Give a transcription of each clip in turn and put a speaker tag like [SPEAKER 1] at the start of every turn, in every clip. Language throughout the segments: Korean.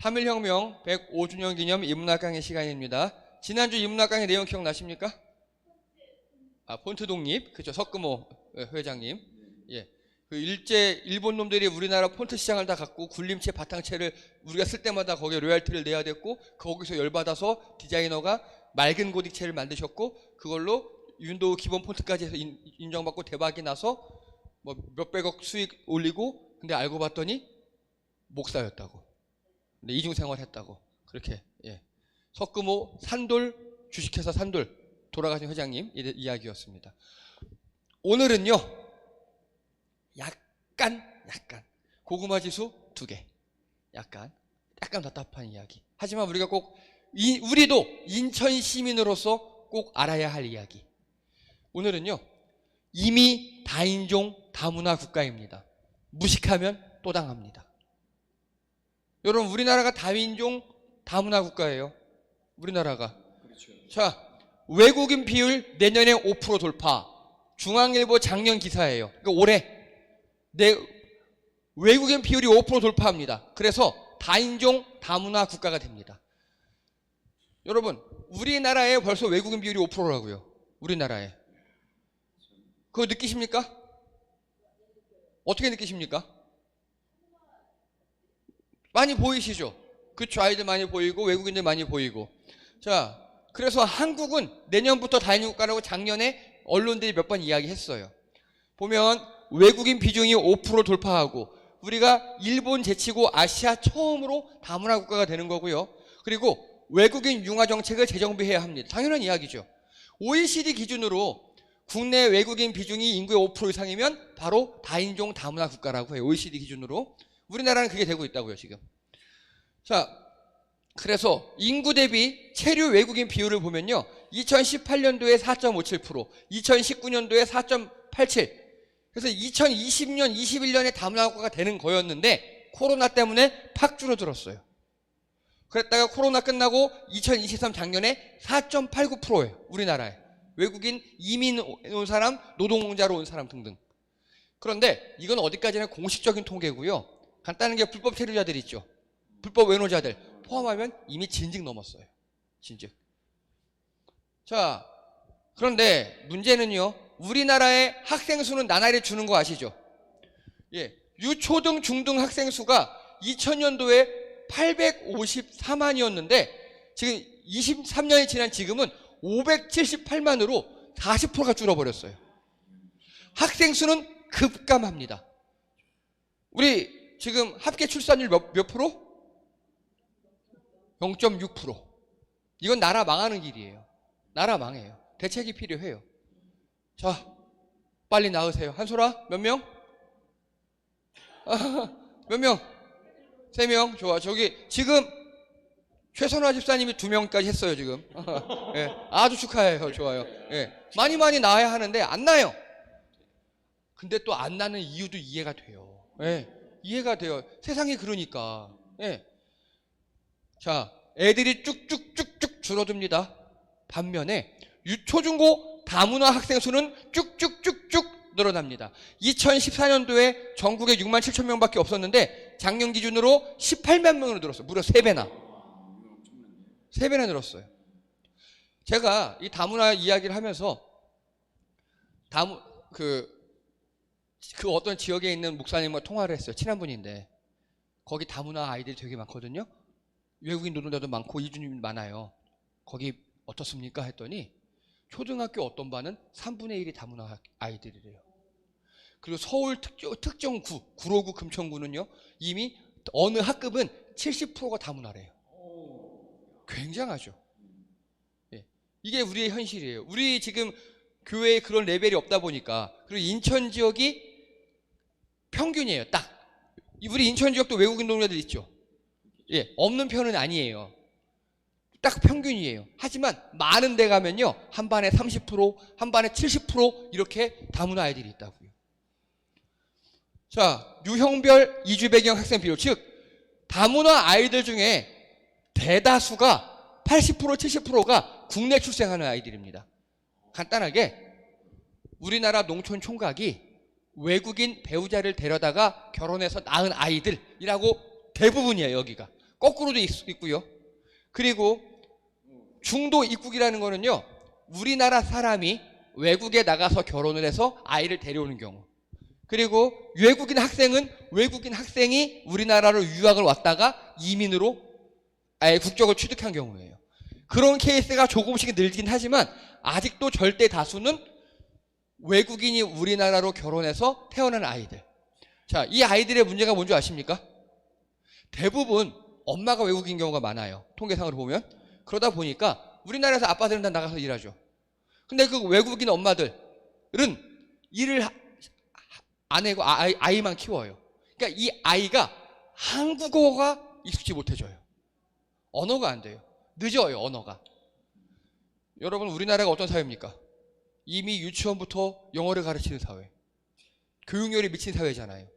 [SPEAKER 1] 3.1혁명 105주년 기념 인문학 강의 시간입니다. 지난주 인문학 강의 내용 기억나십니까? 폰트 독립, 그죠? 석금호 회장님. 예. 그 일본 놈들이 우리나라 폰트 시장을 다 갖고 굴림체 바탕체를 우리가 쓸 때마다 거기에 로열티를 내야 됐고, 거기서 열받아서 디자이너가 맑은 고딕체를 만드셨고, 그걸로 윈도우 기본 폰트까지 해서 인정받고 대박이 나서 뭐 몇백억 수익 올리고, 근데 알고 봤더니 목사였다고. 근데 이중생활 했다고. 그렇게, 예. 석금호 산돌, 주식회사 산돌 돌아가신 회장님 이야기였습니다. 오늘은요, 약간 고구마 지수 2개. 약간 답답한 이야기. 하지만 우리가 꼭 우리도 인천 시민으로서 꼭 알아야 할 이야기. 오늘은요, 이미 다인종 다문화 국가입니다. 무식하면 또 당합니다. 여러분, 우리나라가 다인종 다문화 국가예요. 우리나라가. 그렇죠. 자, 외국인 비율 내년에 5% 돌파. 중앙일보 작년 기사예요. 그러니까 올해 외국인 비율이 5% 돌파합니다. 그래서 다인종 다문화 국가가 됩니다. 여러분, 우리나라에 벌써 외국인 비율이 5%라고요. 우리나라에. 그거 느끼십니까? 어떻게 느끼십니까? 많이 보이시죠? 그쵸, 아이들 많이 보이고 외국인들 많이 보이고. 자, 그래서 한국은 내년부터 다인종 국가라고 작년에 언론들이 몇 번 이야기했어요. 보면 외국인 비중이 5% 돌파하고 우리가 일본 제치고 아시아 처음으로 다문화 국가가 되는 거고요. 그리고 외국인 융화 정책을 재정비해야 합니다. 당연한 이야기죠. OECD 기준으로 국내 외국인 비중이 인구의 5% 이상이면 바로 다인종 다문화 국가라고 해요. OECD 기준으로. 우리나라는 그게 되고 있다고요, 지금. 자, 그래서 인구 대비 체류 외국인 비율을 보면요, 2018년도에 4.57%, 2019년도에 4.87%. 그래서 2020년, 21년에 다문화 국가가 되는 거였는데 코로나 때문에 팍 줄어들었어요. 그랬다가 코로나 끝나고 2023 작년에 4.89%예요. 우리나라에. 외국인 이민 온 사람, 노동자로 온 사람 등등. 그런데 이건 어디까지나 공식적인 통계고요. 간단한 게 불법 체류자들 있죠. 불법 외노자들 포함하면 이미 진즉 넘었어요. 진즉. 자, 그런데 문제는요, 우리나라의 학생 수는 나날이 주는 거 아시죠? 예. 유초등, 중등 학생 수가 2000년도에 854만이었는데 지금 23년이 지난 지금은 578만으로 40%가 줄어버렸어요. 학생 수는 급감합니다. 우리 지금 합계 출산율 몇 프로? 0.6%. 이건 나라 망하는 길이에요. 나라 망해요. 대책이 필요해요. 자, 빨리 나으세요. 한솔아, 몇 명? 몇 명? 3명? 좋아. 저기 지금 최선화 집사님이 2명까지 했어요, 지금. 예, 아주 축하해요. 좋아요. 예, 많이 나아야 하는데 안 나요. 근데 또 안 나는 이유도 이해가 돼요. 예, 이해가 돼요. 세상이 그러니까. 예. 자, 애들이 쭉쭉쭉쭉 줄어듭니다. 반면에 유초중고 다문화 학생 수는 쭉쭉쭉쭉 늘어납니다. 2014년도에 전국에 6만 7천 명밖에 없었는데 작년 기준으로 18만 명으로 늘었어요. 무려 3배나. 3배나 늘었어요. 제가 이 다문화 이야기를 하면서 그 어떤 지역에 있는 목사님과 통화를 했어요. 친한 분인데 거기 다문화 아이들이 되게 많거든요. 외국인 노동자도 많고 이주민 많아요. 거기 어떻습니까? 했더니 초등학교 어떤 반은 3분의 1이 다문화 아이들이래요. 그리고 서울 특정 구로구 금천구는요, 이미 어느 학급은 70%가 다문화래요. 굉장하죠. 예. 이게 우리의 현실이에요. 우리 지금 교회에 그런 레벨이 없다 보니까. 그리고 인천 지역이 평균이에요. 딱. 우리 인천 지역도 외국인 노동자들 있죠. 예, 없는 편은 아니에요. 딱 평균이에요. 하지만 많은 데 가면요, 한 반에 30%, 한 반에 70% 이렇게 다문화 아이들이 있다고요. 자, 유형별 이주 배경 학생 비율, 즉 다문화 아이들 중에 대다수가 80%, 70%가 국내 출생하는 아이들입니다. 간단하게 우리나라 농촌 총각이 외국인 배우자를 데려다가 결혼해서 낳은 아이들이라고 대부분이에요, 여기가. 거꾸로도 있고요. 그리고 중도 입국이라는 거는요, 우리나라 사람이 외국에 나가서 결혼을 해서 아이를 데려오는 경우. 그리고 외국인 학생이 우리나라로 유학을 왔다가 이민으로 아예 국적을 취득한 경우예요. 그런 케이스가 조금씩 늘긴 하지만 아직도 절대 다수는 외국인이 우리나라로 결혼해서 태어난 아이들. 자, 이 아이들의 문제가 뭔지 아십니까? 대부분 엄마가 외국인 경우가 많아요. 통계상으로 보면. 그러다 보니까 우리나라에서 아빠들은 다 나가서 일하죠. 근데 그 외국인 엄마들은 일을 안 하고 아이만 키워요. 그러니까 이 아이가 한국어가 익숙지 못해져요. 언어가 안 돼요. 늦어요, 언어가. 여러분, 우리나라가 어떤 사회입니까? 이미 유치원부터 영어를 가르치는 사회. 교육열이 미친 사회잖아요.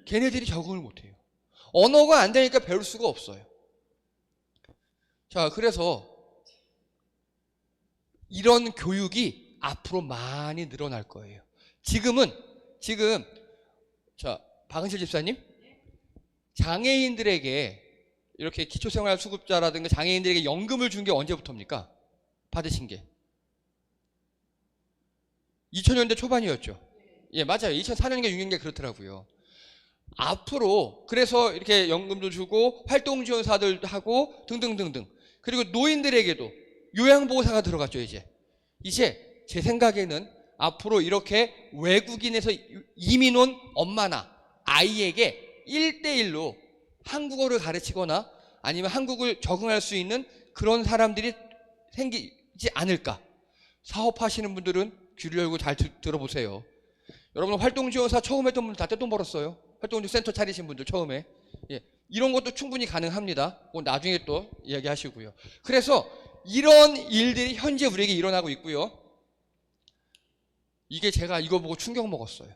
[SPEAKER 1] 걔네들이 적응을 못해요. 언어가 안 되니까 배울 수가 없어요. 자, 그래서 이런 교육이 앞으로 많이 늘어날 거예요. 지금 박은실 집사님, 장애인들에게 이렇게 기초생활수급자라든가 장애인들에게 연금을 준 게 언제부터입니까? 받으신 게 2000년대 초반이었죠. 예, 맞아요. 2004년인가 6년인가 그렇더라고요. 앞으로 그래서 이렇게 연금도 주고 활동지원사들 하고 등등등등. 그리고 노인들에게도 요양보호사가 들어갔죠. 이제 제 생각에는 앞으로 이렇게 외국인에서 이민 온 엄마나 아이에게 1대1로 한국어를 가르치거나 아니면 한국을 적응할 수 있는 그런 사람들이 생기지 않을까. 사업하시는 분들은 귀를 열고 잘 들어보세요. 여러분, 활동지원사 처음 했던 분들 다 떼돈 벌었어요. 활동지원 센터 차리신 분들 처음에. 예, 이런 것도 충분히 가능합니다. 그건 나중에 또 이야기하시고요. 그래서 이런 일들이 현재 우리에게 일어나고 있고요. 이게 제가 이거 보고 충격 먹었어요.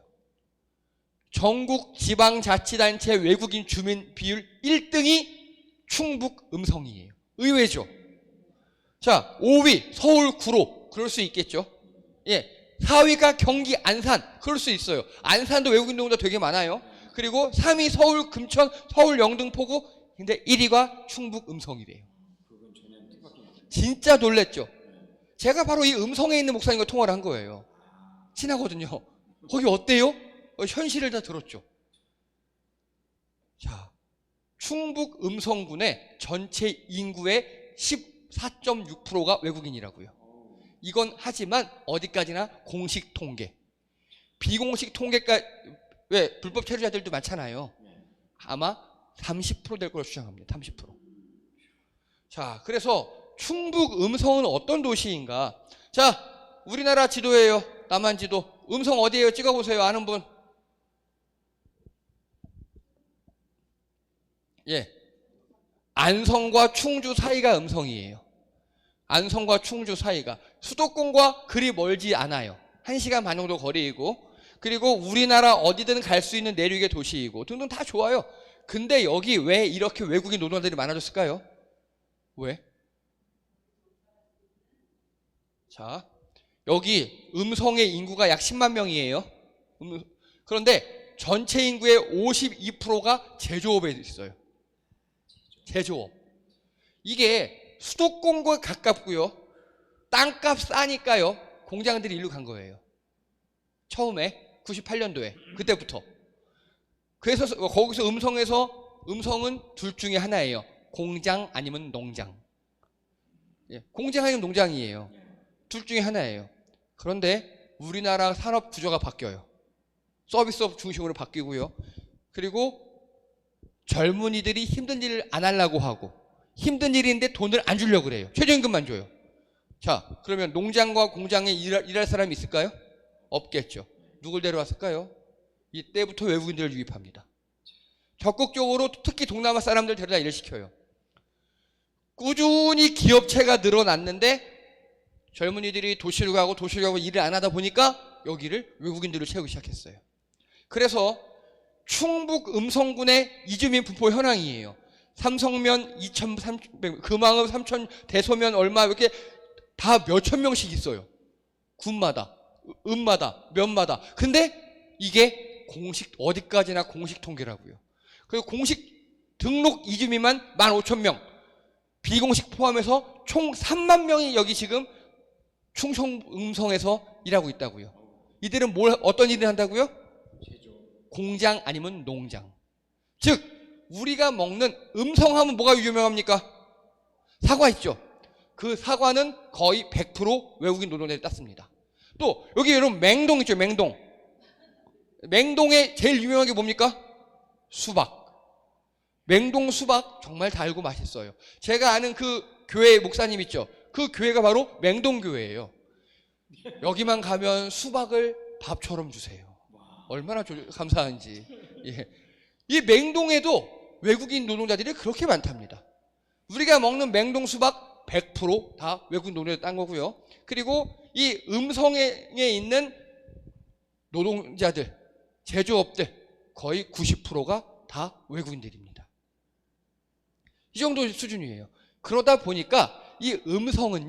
[SPEAKER 1] 전국 지방자치단체 외국인 주민 비율 1등이 충북 음성이에요. 의외죠. 자, 5위 서울 구로. 그럴 수 있겠죠. 예, 4위가 경기 안산. 그럴 수 있어요. 안산도 외국인 농가 되게 많아요. 그리고 3위 서울 금천, 서울 영등 포구. 근데 1위가 충북 음성이래요. 진짜 놀랬죠. 제가 바로 이 음성에 있는 목사님과 통화를 한 거예요. 친하거든요. 거기 어때요? 현실을 다 들었죠. 자, 충북 음성군의 전체 인구의 14.6%가 외국인이라고요. 이건 하지만 어디까지나 공식 통계. 비공식 통계까지, 왜? 불법 체류자들도 많잖아요. 아마 30% 될 거로 추정합니다. 30%. 자, 그래서 충북 음성은 어떤 도시인가? 자, 우리나라 지도예요. 남한 지도. 음성 어디예요? 찍어보세요. 아는 분. 예. 안성과 충주 사이가 음성이에요. 안성과 충주 사이가. 수도권과 그리 멀지 않아요. 1시간 반 정도 거리이고, 그리고 우리나라 어디든 갈 수 있는 내륙의 도시이고 등등 다 좋아요. 근데 여기 왜 이렇게 외국인 노동자들이 많아졌을까요? 왜? 자, 여기 음성의 인구가 약 10만 명이에요. 그런데 전체 인구의 52%가 제조업에 있어요. 제조업. 이게 수도권과 가깝고요. 땅값 싸니까요. 공장들이 일로 간 거예요. 처음에 98년도에 그때부터. 그래서 거기서 음성은 둘 중에 하나예요. 공장 아니면 농장. 예, 공장 아니면 농장이에요. 둘 중에 하나예요. 그런데 우리나라 산업 구조가 바뀌어요. 서비스업 중심으로 바뀌고요. 그리고 젊은이들이 힘든 일을 안 하려고 하고 힘든 일인데 돈을 안 주려고 그래요. 최저임금만 줘요. 자, 그러면 농장과 공장에 일할 사람이 있을까요? 없겠죠. 누굴 데려왔을까요? 이때부터 외국인들을 유입합니다. 적극적으로 특히 동남아 사람들 데려다 일을 시켜요. 꾸준히 기업체가 늘어났는데 젊은이들이 도시로 가고 일을 안 하다 보니까 여기를 외국인들을 채우기 시작했어요. 그래서 충북 음성군의 이주민 분포 현황이에요. 삼성면 2,300, 금왕읍 3,000, 대소면 얼마 이렇게 다 몇천 명씩 있어요. 군마다, 읍마다, 면마다. 근데 이게 어디까지나 공식 통계라고요. 그리고 공식 등록 이주민만 15,000명, 비공식 포함해서 총 3만 명이 여기 지금 충청 음성에서 일하고 있다고요. 이들은 어떤 일을 한다고요? 공장 아니면 농장. 즉 우리가 먹는 음성하면 뭐가 유명합니까? 사과 있죠. 그 사과는 거의 100% 외국인 노동자들이 땄습니다. 또 여기 여러분 맹동 있죠. 맹동에 제일 유명한 게 뭡니까? 수박. 맹동 수박 정말 달고 맛있어요. 제가 아는 그 교회 목사님 있죠. 그 교회가 바로 맹동교회예요. 여기만 가면 수박을 밥처럼 주세요. 얼마나 감사한지. 예. 이 맹동에도 외국인 노동자들이 그렇게 많답니다. 우리가 먹는 맹동 수박 100% 다 외국인 노동자들 딴 거고요. 그리고 이 음성에 있는 노동자들, 제조업들 거의 90%가 다 외국인들입니다. 이 정도 수준이에요. 그러다 보니까 이 음성은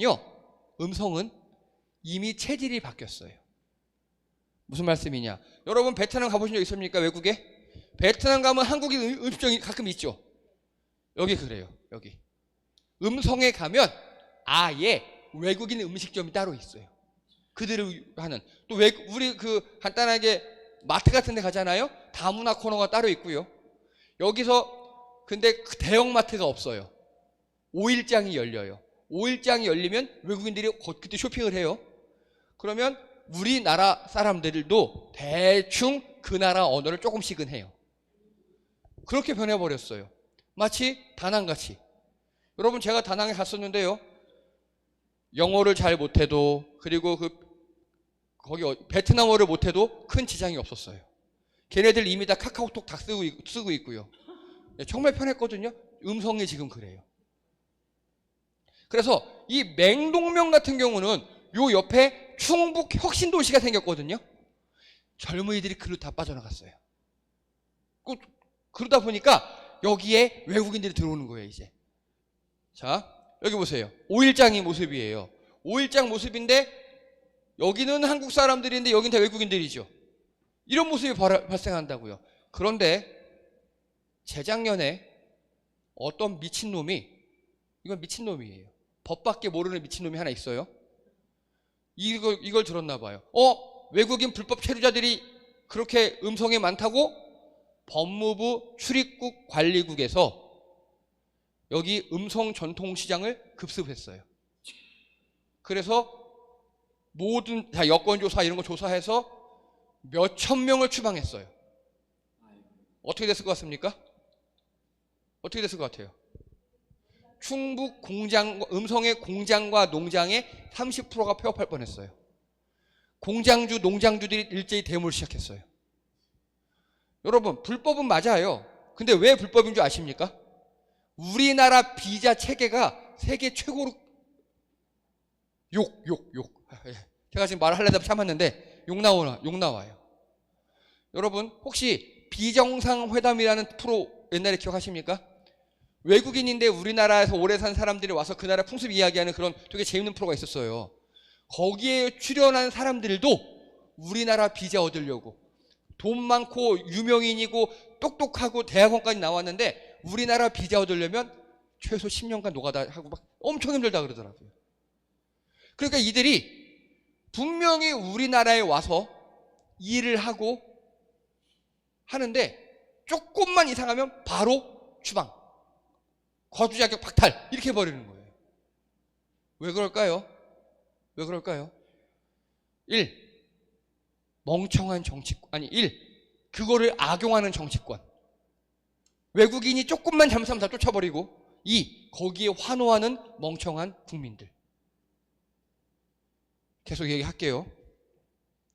[SPEAKER 1] 이미 체질이 바뀌었어요. 무슨 말씀이냐? 여러분 베트남 가보신 적 있습니까? 외국에? 베트남 가면 한국인 음식점이 가끔 있죠. 여기 그래요. 여기 음성에 가면 아예 외국인 음식점이 따로 있어요. 그들을 하는. 또 우리 그 간단하게 마트 같은 데 가잖아요. 다문화 코너가 따로 있고요. 여기서 근데 대형 마트가 없어요. 5일장이 열려요. 5일장이 열리면 외국인들이 그때 쇼핑을 해요. 그러면 우리나라 사람들도 대충 그 나라 언어를 조금씩은 해요. 그렇게 변해버렸어요. 마치 다낭같이. 여러분 제가 다낭에 갔었는데요. 영어를 잘 못해도 그리고 거기 베트남어를 못해도 큰 지장이 없었어요. 걔네들 이미 다 카카오톡 다 쓰고 있고요. 정말 편했거든요. 음성이 지금 그래요. 그래서 이 맹동명 같은 경우는 요 옆에 충북 혁신도시가 생겼거든요. 젊은이들이 글로 다 빠져나갔어요. 그러다 보니까 여기에 외국인들이 들어오는 거예요, 이제. 자, 여기 보세요. 5일장이 모습이에요. 5일장 모습인데 여기는 한국 사람들인데 여긴 다 외국인들이죠. 이런 모습이 발생한다고요. 그런데 재작년에 어떤 미친놈이, 이건 미친놈이에요. 법밖에 모르는 미친놈이 하나 있어요. 이걸 들었나 봐요. 외국인 불법 체류자들이 그렇게 음성에 많다고 법무부 출입국 관리국에서 여기 음성 전통시장을 급습했어요. 그래서 모든 여권조사 이런 거 조사해서 몇천 명을 추방했어요. 어떻게 됐을 것 같습니까? 어떻게 됐을 것 같아요? 충북 음성의 공장과 농장의 30%가 폐업할 뻔했어요. 공장주, 농장주들이 일제히 대모를 시작했어요. 여러분, 불법은 맞아요. 근데 왜 불법인 줄 아십니까? 우리나라 비자 체계가 세계 최고로 욕. 제가 지금 말을 하려다 참았는데 욕 나와요. 여러분, 혹시 비정상회담이라는 프로 옛날에 기억하십니까? 외국인인데 우리나라에서 오래 산 사람들이 와서 그 나라 풍습 이야기하는 그런 되게 재밌는 프로가 있었어요. 거기에 출연한 사람들도 우리나라 비자 얻으려고 돈 많고 유명인이고 똑똑하고 대학원까지 나왔는데 우리나라 비자 얻으려면 최소 10년간 노가다 하고 막 엄청 힘들다 그러더라고요. 그러니까 이들이 분명히 우리나라에 와서 일을 하고 하는데 조금만 이상하면 바로 추방, 거주 자격 박탈 이렇게 해버리는 거예요. 왜 그럴까요? 1. 멍청한 정치권, 1. 그거를 악용하는 정치권. 외국인이 조금만 잘못하면 다 쫓아버리고 2. 거기에 환호하는 멍청한 국민들. 계속 얘기할게요.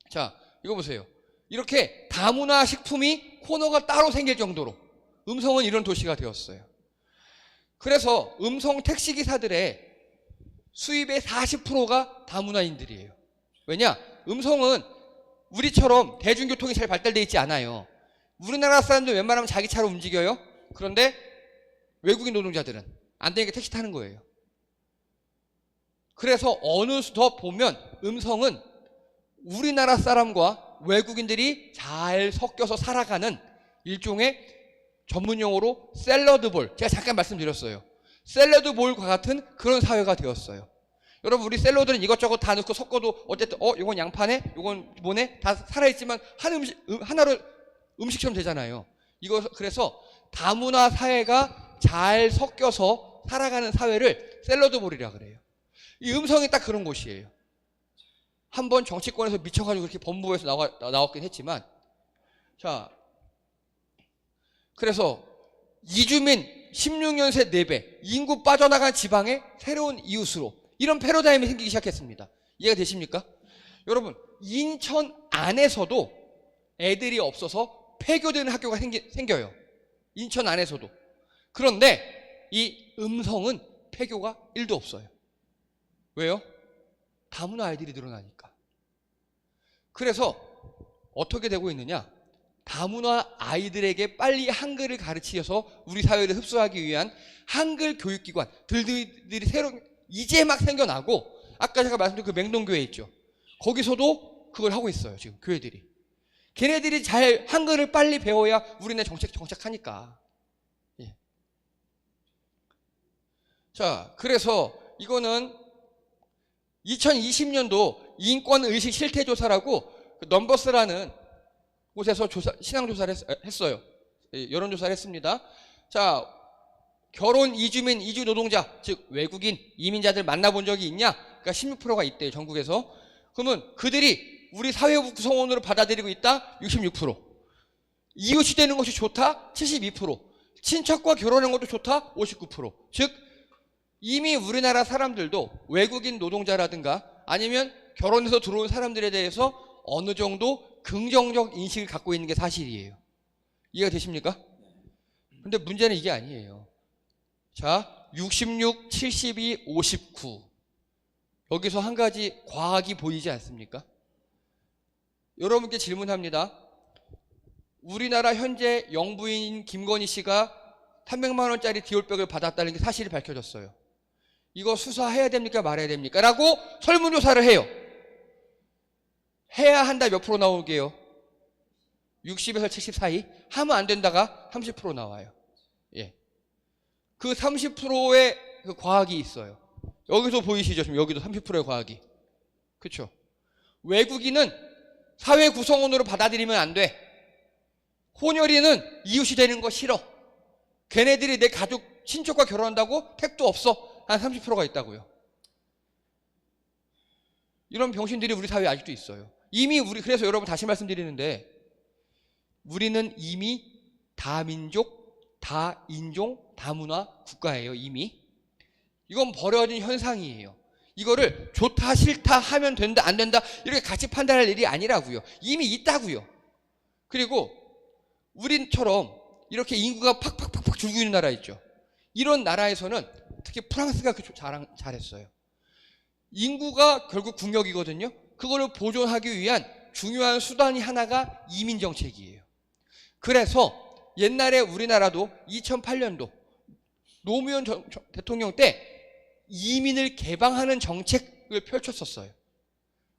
[SPEAKER 1] 자, 이거 보세요. 이렇게 다문화 식품이 코너가 따로 생길 정도로 음성은 이런 도시가 되었어요. 그래서 음성 택시기사들의 수입의 40%가 다문화인들이에요. 왜냐? 음성은 우리처럼 대중교통이 잘 발달되어 있지 않아요. 우리나라 사람들 웬만하면 자기 차로 움직여요. 그런데 외국인 노동자들은 안 되니까 택시 타는 거예요. 그래서 어느 더 보면 음성은 우리나라 사람과 외국인들이 잘 섞여서 살아가는 일종의 전문용어로 샐러드볼, 제가 잠깐 말씀드렸어요. 샐러드볼과 같은 그런 사회가 되었어요. 여러분, 우리 샐러드는 이것저것 다 넣고 섞어도 어쨌든 이건 양파네, 이건 뭐네, 다 살아있지만 하나로 음식처럼 되잖아요. 그래서 다문화 사회가 잘 섞여서 살아가는 사회를 샐러드볼이라 그래요. 이 음성이 딱 그런 곳이에요. 한번 정치권에서 미쳐가지고 그렇게 법무부에서 나왔긴 했지만, 자, 그래서 이주민 16년새 4배, 인구 빠져나간 지방의 새로운 이웃으로 이런 패러다임이 생기기 시작했습니다. 이해가 되십니까? 여러분, 인천 안에서도 애들이 없어서 폐교되는 학교가 생겨요. 인천 안에서도. 그런데 이 음성은 폐교가 1도 없어요. 왜요? 다문화 아이들이 늘어나니까. 그래서 어떻게 되고 있느냐? 다문화 아이들에게 빨리 한글을 가르치셔서 우리 사회를 흡수하기 위한 한글 교육기관 들들이 새로 이제 막 생겨나고, 아까 제가 말씀드린 그 맹동교회 있죠. 거기서도 그걸 하고 있어요. 지금 교회들이. 걔네들이 잘 한글을 빨리 배워야 우리네 정착하니까. 예. 자, 그래서 이거는 2020년도 인권의식 실태조사라고 넘버스라는 곳에서 신앙조사를 했어요. 여론조사를 했습니다. 자, 결혼 이주민, 이주 노동자, 즉 외국인, 이민자들 만나본 적이 있냐? 그러니까 16%가 있대요, 전국에서. 그러면 그들이 우리 사회 구성원으로 받아들이고 있다? 66%. 이웃이 되는 것이 좋다? 72%. 친척과 결혼하는 것도 좋다? 59%. 즉 이미 우리나라 사람들도 외국인 노동자라든가 아니면 결혼해서 들어온 사람들에 대해서 어느 정도 긍정적 인식을 갖고 있는 게 사실이에요. 이해가 되십니까? 근데 문제는 이게 아니에요. 자, 66, 72, 59. 여기서 한 가지 과학이 보이지 않습니까? 여러분께 질문합니다. 우리나라 현재 영부인 김건희 씨가 300만 원짜리 디올백을 받았다는 게 사실이 밝혀졌어요. 이거 수사해야 됩니까? 말아야 됩니까? 라고 설문조사를 해요. 해야 한다 몇 프로 나오게요? 60에서 70 사이? 하면 안 된다가 30% 나와요. 예. 그 30%의 그 과학이 있어요. 여기서 보이시죠? 지금 여기도 30%의 과학이. 그렇죠? 외국인은 사회 구성원으로 받아들이면 안 돼. 혼혈이는 이웃이 되는 거 싫어. 걔네들이 내 가족, 친척과 결혼한다고 택도 없어. 한 30%가 있다고요. 이런 병신들이 우리 사회에 아직도 있어요. 이미 그래서 여러분 다시 말씀드리는데, 우리는 이미 다민족, 다인종, 다문화 국가예요, 이미. 이건 버려진 현상이에요. 이거를 좋다, 싫다, 하면 된다, 안 된다, 이렇게 같이 판단할 일이 아니라고요. 이미 있다고요. 그리고 우리처럼 이렇게 인구가 팍팍팍팍 줄고 있는 나라 있죠. 이런 나라에서는 특히 프랑스가 잘했어요. 인구가 결국 국력이거든요. 그거를 보존하기 위한 중요한 수단이 하나가 이민 정책이에요. 그래서 옛날에 우리나라도 2008년도 노무현 대통령 때 이민을 개방하는 정책을 펼쳤었어요.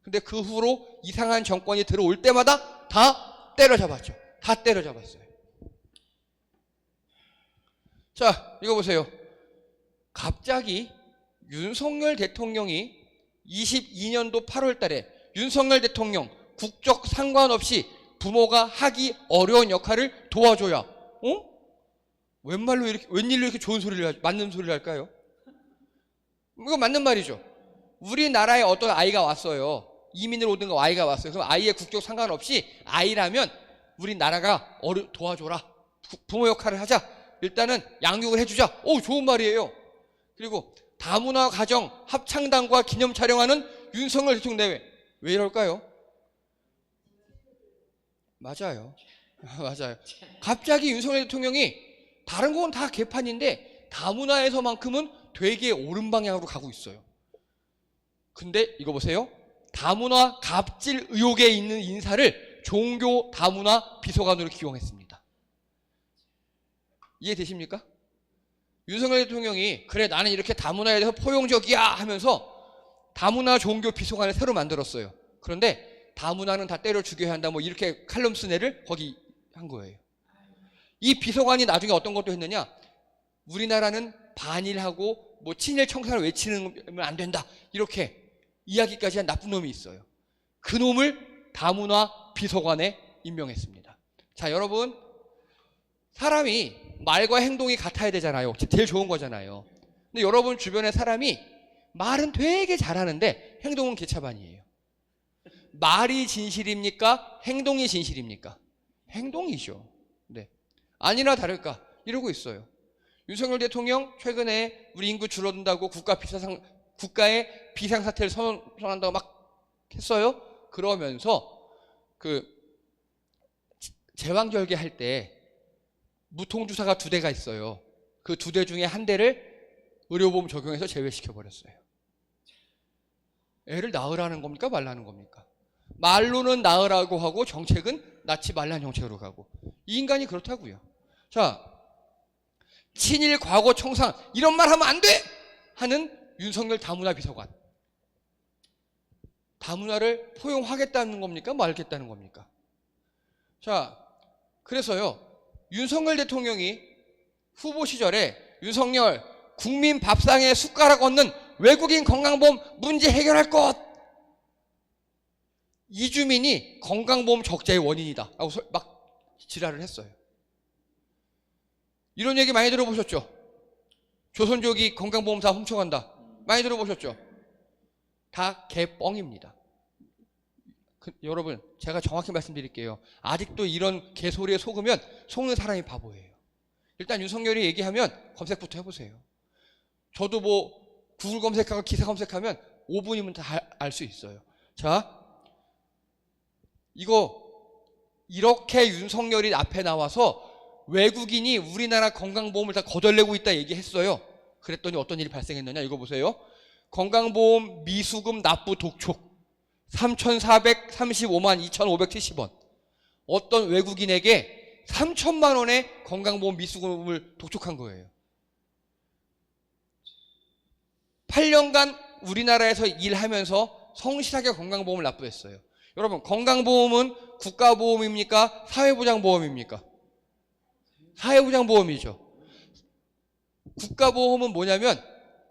[SPEAKER 1] 근데 그 후로 이상한 정권이 들어올 때마다 다 때려잡았죠. 다 때려잡았어요. 자, 이거 보세요. 갑자기 윤석열 대통령이 22년도 8월 달에 윤석열 대통령 국적 상관없이 부모가 하기 어려운 역할을 도와줘야, 웬일로 이렇게 좋은 소리를 맞는 소리를 할까요? 이거 맞는 말이죠. 우리나라에 어떤 아이가 왔어요. 이민을 오든 아이가 왔어요. 그럼 아이의 국적 상관없이 아이라면 우리나라가 도와줘라. 부모 역할을 하자. 일단은 양육을 해주자. 좋은 말이에요. 그리고 다문화 가정 합창단과 기념 촬영하는 윤석열 대통령 대회. 왜 이럴까요? 맞아요. 맞아요. 갑자기 윤석열 대통령이 다른 건 다 개판인데 다문화에서만큼은 되게 옳은 방향으로 가고 있어요. 근데 이거 보세요. 다문화 갑질 의혹에 있는 인사를 종교 다문화 비서관으로 기용했습니다. 이해되십니까? 윤석열 대통령이 그래 나는 이렇게 다문화에 대해서 포용적이야 하면서 다문화 종교 비서관을 새로 만들었어요. 그런데 다문화는 다 때려 죽여야 한다 뭐 이렇게 칼럼 쓴 애를 거기 한 거예요. 이 비서관이 나중에 어떤 것도 했느냐? 우리나라는 반일하고 뭐 친일 청산을 외치는 안 된다. 이렇게 이야기까지 한 나쁜 놈이 있어요. 그 놈을 다문화 비서관에 임명했습니다. 자, 여러분, 사람이 말과 행동이 같아야 되잖아요. 제일 좋은 거잖아요. 근데 여러분 주변에 사람이 말은 되게 잘하는데 행동은 개차반이에요. 말이 진실입니까? 행동이 진실입니까? 행동이죠. 네. 아니나 다를까 이러고 있어요. 윤석열 대통령 최근에 우리 인구 줄어든다고 국가의 비상사태를 선언한다고 막 했어요. 그러면서 그 제왕절개 할 때 무통주사가 2대가 있어요. 그 2대 중에 한 대를 의료보험 적용해서 제외시켜버렸어요. 애를 낳으라는 겁니까? 말라는 겁니까? 말로는 낳으라고 하고 정책은 낳지 말라는 정책으로 가고. 이 인간이 그렇다고요. 자, 친일 과거 청산 이런 말 하면 안 돼! 하는 윤석열 다문화 비서관. 다문화를 포용하겠다는 겁니까? 말겠다는 겁니까? 자, 그래서요, 윤석열 대통령이 후보 시절에 윤석열 국민 밥상에 숟가락 얹는 외국인 건강보험 문제 해결할 것! 이주민이 건강보험 적자의 원인이다 라고 막 지랄을 했어요. 이런 얘기 많이 들어보셨죠? 조선족이 건강보험사 훔쳐간다. 많이 들어보셨죠? 다 개뻥입니다. 여러분, 제가 정확히 말씀드릴게요. 아직도 이런 개소리에 속으면 속는 사람이 바보예요. 일단 윤석열이 얘기하면 검색부터 해보세요. 저도 뭐 구글 검색하고 기사 검색하면 5분이면 다 알 수 있어요. 자, 이렇게 윤석열이 앞에 나와서 외국인이 우리나라 건강보험을 다 거덜내고 있다 얘기했어요. 그랬더니 어떤 일이 발생했느냐 읽어보세요. 건강보험 미수금 납부 독촉 3,435만 2,570원. 어떤 외국인에게 3천만 원의 건강보험 미수금을 독촉한 거예요. 8년간 우리나라에서 일하면서 성실하게 건강보험을 납부했어요. 여러분, 건강보험은 국가보험입니까? 사회보장보험입니까? 사회보장보험이죠. 국가보험은 뭐냐면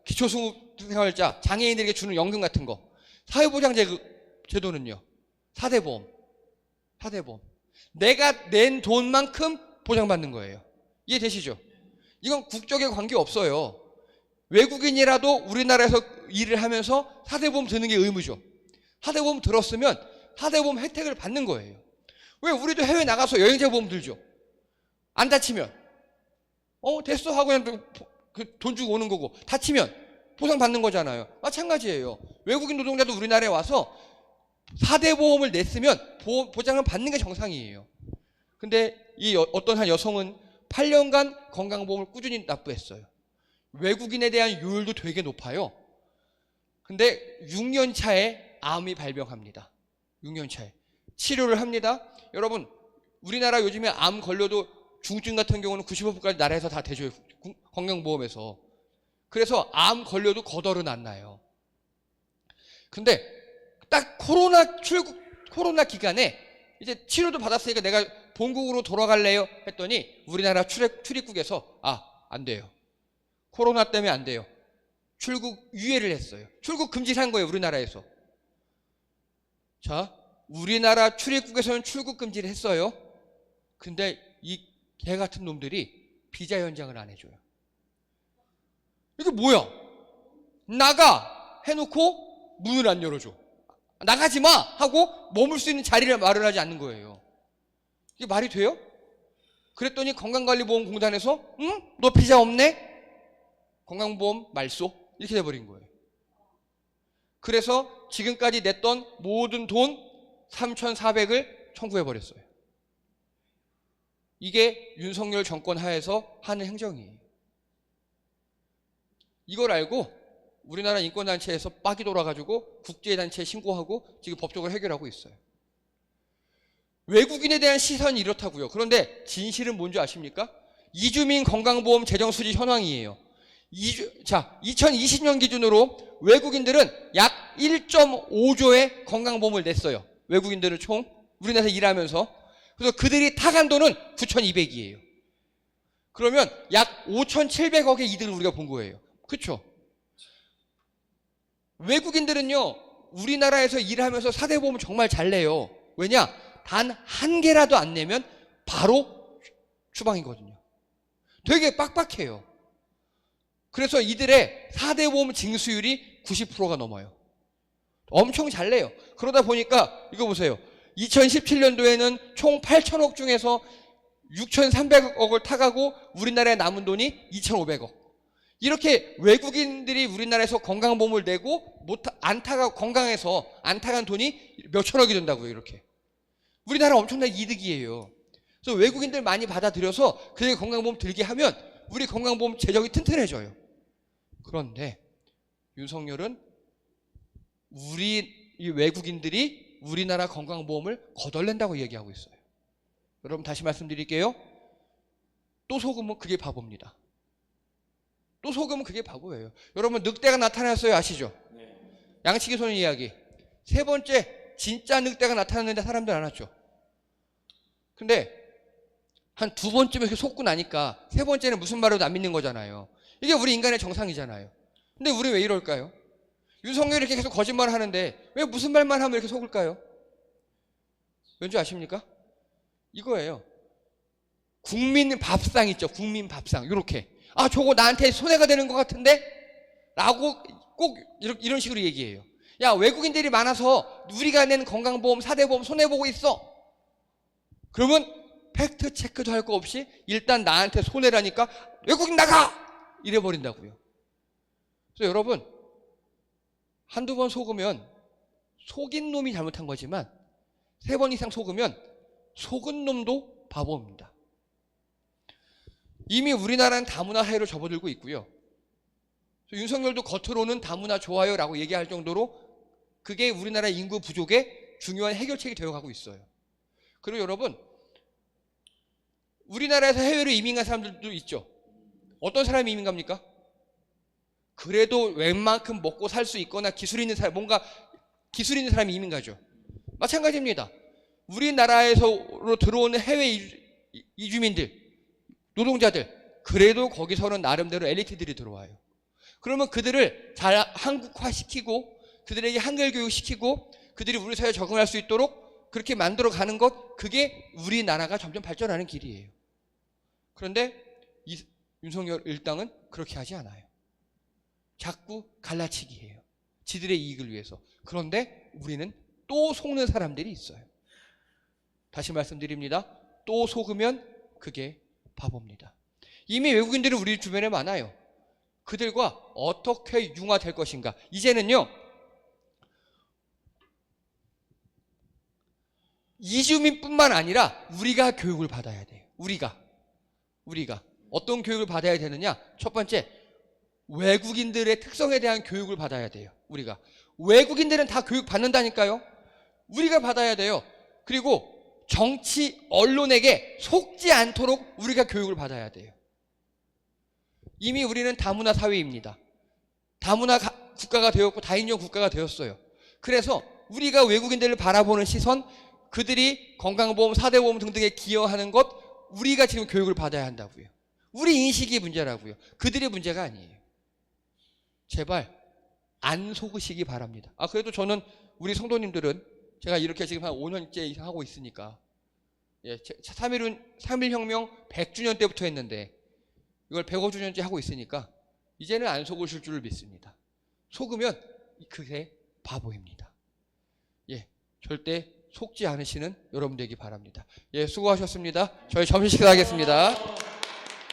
[SPEAKER 1] 기초생활자, 장애인들에게 주는 연금 같은 거. 사회보장제도는요, 4대 보험. 내가 낸 돈만큼 보장받는 거예요. 이해되시죠? 이건 국적에 관계없어요. 외국인이라도 우리나라에서 일을 하면서 4대 보험 드는 게 의무죠. 4대 보험 들었으면 4대 보험 혜택을 받는 거예요. 왜 우리도 해외 나가서 여행자 보험 들죠? 안 다치면 됐어 하고 그냥 돈 주고 오는 거고, 다치면 보상받는 거잖아요. 마찬가지예요. 외국인 노동자도 우리나라에 와서 4대 보험을 냈으면 보장을 받는 게 정상이에요. 근데 이 어떤 한 여성은 8년간 건강보험을 꾸준히 납부했어요. 외국인에 대한 요율도 되게 높아요. 근데 6년 차에 암이 발병합니다. 6년 차에 치료를 합니다. 여러분, 우리나라 요즘에 암 걸려도 중증 같은 경우는 95%까지 나라에서 다 대줘요. 건강보험에서. 그래서 암 걸려도 거덜은 안 나요. 근데 딱 코로나 기간에 이제 치료도 받았으니까 내가 본국으로 돌아갈래요 했더니 우리나라 출입국에서 안 돼요. 코로나 때문에 안 돼요. 출국 유예를 했어요. 출국 금지를 한 거예요, 우리나라에서. 자, 우리나라 출입국에서는 출국 금지를 했어요. 근데 이 개 같은 놈들이 비자 연장을 안 해줘요. 이게 뭐야? 나가 해놓고 문을 안 열어줘. 나가지 마 하고 머물 수 있는 자리를 마련하지 않는 거예요. 이게 말이 돼요? 그랬더니 건강관리보험공단에서 너 비자 없네? 건강보험 말소 이렇게 돼버린 거예요. 그래서 지금까지 냈던 모든 돈 3,400을 청구해버렸어요. 이게 윤석열 정권 하에서 하는 행정이에요. 이걸 알고 우리나라 인권단체에서 빡이 돌아가지고 국제단체에 신고하고 지금 법적으로 해결하고 있어요. 외국인에 대한 시선이 이렇다고요. 그런데 진실은 뭔지 아십니까? 이주민 건강보험 재정수지 현황이에요. 2020년 기준으로 외국인들은 약 1.5조의 건강보험을 냈어요. 외국인들은 총 우리나라에서 일하면서. 그래서 그들이 타간 돈은 9,200이에요. 그러면 약 5,700억의 이득을 우리가 본 거예요. 그렇죠? 외국인들은요, 우리나라에서 일하면서 사대보험을 정말 잘 내요. 왜냐? 단 한 개라도 안 내면 바로 추방이거든요. 되게 빡빡해요. 그래서 이들의 사대보험 징수율이 90%가 넘어요. 엄청 잘 내요. 그러다 보니까 이거 보세요. 2017년도에는 총 8천억 중에서 6,300억을 타가고 우리나라에 남은 돈이 2,500억. 이렇게 외국인들이 우리나라에서 건강보험을 내고 안 타가 건강해서 안 타간 돈이 몇 천억이 된다고요. 이렇게. 우리나라 엄청난 이득이에요. 그래서 외국인들 많이 받아들여서 그들이 건강보험 들게 하면 우리 건강보험 재정이 튼튼해져요. 그런데 윤석열은 이 외국인들이 우리나라 건강보험을 거덜낸다고 얘기하고 있어요. 여러분 다시 말씀드릴게요. 또 속으면 그게 바보입니다. 또 속으면 그게 바보예요. 여러분 늑대가 나타났어요. 아시죠? 양치기 소년 이야기. 세 번째 진짜 늑대가 나타났는데 사람들 안 왔죠. 근데 한 두 번쯤에 이렇게 속고 나니까 세 번째는 무슨 말로도 안 믿는 거잖아요. 이게 우리 인간의 정상이잖아요. 근데 우리 왜 이럴까요? 윤석열이 이렇게 계속 거짓말을 하는데 왜 무슨 말만 하면 이렇게 속을까요? 왠지 아십니까? 이거예요. 국민 밥상 있죠. 국민 밥상. 이렇게. 아, 저거 나한테 손해가 되는 것 같은데? 라고 꼭 이런 식으로 얘기해요. 야, 외국인들이 많아서 우리가 낸 건강보험, 사대보험 손해보고 있어. 그러면 팩트 체크도 할 거 없이 일단 나한테 손해라니까 외국인 나가! 이래버린다고요. 그래서 여러분, 한두 번 속으면 속인 놈이 잘못한 거지만 세 번 이상 속으면 속은 놈도 바보입니다. 이미 우리나라는 다문화 사회로 접어들고 있고요. 윤석열도 겉으로는 다문화 좋아요라고 얘기할 정도로 그게 우리나라 인구 부족의 중요한 해결책이 되어가고 있어요. 그리고 여러분, 우리나라에서 해외로 이민 간 사람들도 있죠. 어떤 사람이 이민 갑니까? 그래도 웬만큼 먹고 살 수 있거나 기술 있는 사람, 뭔가 기술 있는 사람이 이민 가죠. 마찬가지입니다. 우리나라에서 들어오는 해외 이주민들, 노동자들, 그래도 거기서는 나름대로 엘리트들이 들어와요. 그러면 그들을 잘 한국화시키고 그들에게 한글 교육시키고 그들이 우리 사회에 적응할 수 있도록 그렇게 만들어 가는 것, 그게 우리나라가 점점 발전하는 길이에요. 그런데 윤석열 일당은 그렇게 하지 않아요. 자꾸 갈라치기해요. 지들의 이익을 위해서. 그런데 우리는 또 속는 사람들이 있어요. 다시 말씀드립니다. 또 속으면 그게 바보입니다. 이미 외국인들이 우리 주변에 많아요. 그들과 어떻게 융화될 것인가. 이제는요, 이주민뿐만 아니라 우리가 교육을 받아야 돼요. 우리가 어떤 교육을 받아야 되느냐? 첫 번째, 외국인들의 특성에 대한 교육을 받아야 돼요. 우리가. 외국인들은 다 교육 받는다니까요. 우리가 받아야 돼요. 그리고 정치, 언론에게 속지 않도록 우리가 교육을 받아야 돼요. 이미 우리는 다문화 사회입니다. 다문화 국가가 되었고 다인종 국가가 되었어요. 그래서 우리가 외국인들을 바라보는 시선, 그들이 건강보험, 사대보험 등등에 기여하는 것, 우리가 지금 교육을 받아야 한다고요. 우리 인식이 문제라고요. 그들의 문제가 아니에요. 제발 안 속으시기 바랍니다. 그래도 저는 우리 성도님들은 제가 이렇게 지금 한 5년째 이상 하고 있으니까, 3.1혁명 100주년 때부터 했는데 이걸 105주년째 하고 있으니까 이제는 안 속으실 줄을 믿습니다. 속으면 그게 바보입니다. 절대 속지 않으시는 여러분 되기 바랍니다. 수고하셨습니다. 저희 점심 식사하겠습니다.